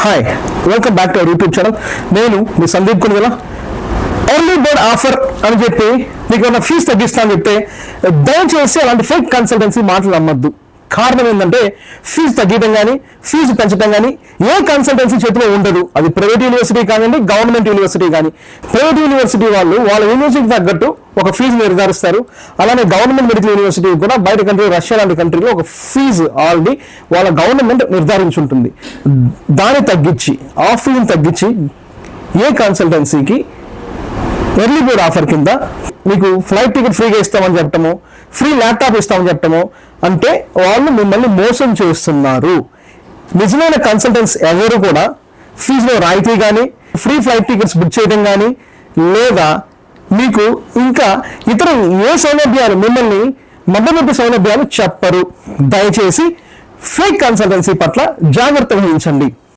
Hi, welcome back to our YouTube channel. నేను మీ Sandeep Konidala. Early bird offer అని చెప్పి మీకు ఏమైనా ఫీజు తగ్గిస్తా అని చెప్తే దయచేసి అలాంటి ఫేక్ కన్సల్టెన్సీ మాటలు నమ్మద్దు. కారణం ఏంటంటే ఫీజు తగ్గడం కానీ ఫీజు పెంచడం కానీ ఏ కన్సల్టెన్సీ చేతిలో ఉండదు. అది ప్రైవేట్ యూనివర్సిటీ కానివ్వండి, గవర్నమెంట్ యూనివర్సిటీ కానీ. ప్రైవేట్ యూనివర్సిటీ వాళ్ళు వాళ్ళ యూనివర్సిటీకి తగ్గట్టు ఒక ఫీజు నిర్ధారిస్తారు. అలానే గవర్నమెంట్ మెడికల్ యూనివర్సిటీ కూడా బయట కంట్రీ, రష్యా లాంటి కంట్రీలో ఒక ఫీజు ఆల్రెడీ వాళ్ళ గవర్నమెంట్ నిర్ధారించుంటుంది. దాన్ని తగ్గించి, ఆ ఫీజుని తగ్గించి ఏ కన్సల్టెన్సీకి ఎర్లీ బర్డ్ ఆఫర్ కింద మీకు ఫ్లైట్ టికెట్ ఫ్రీగా ఇస్తామని చెప్పటము, ఫ్రీ ల్యాప్టాప్ ఇస్తామని చెప్పటము అంటే వాళ్ళు మిమ్మల్ని మోసం చేస్తున్నారు. నిజమైన కన్సల్టెంట్స్ ఎవరు కూడా ఫీజులో రాయితీ కానీ, ఫ్రీ ఫ్లైట్ టికెట్స్ బుక్ చేయడం కానీ, లేదా మీకు ఇంకా ఇతర ఏ సౌలభ్యాలు, మిమ్మల్ని మధ్యవర్తి సౌలభ్యాలు చెప్పరు. దయచేసి ఫేక్ కన్సల్టెన్సీ పట్ల జాగ్రత్త వహించండి.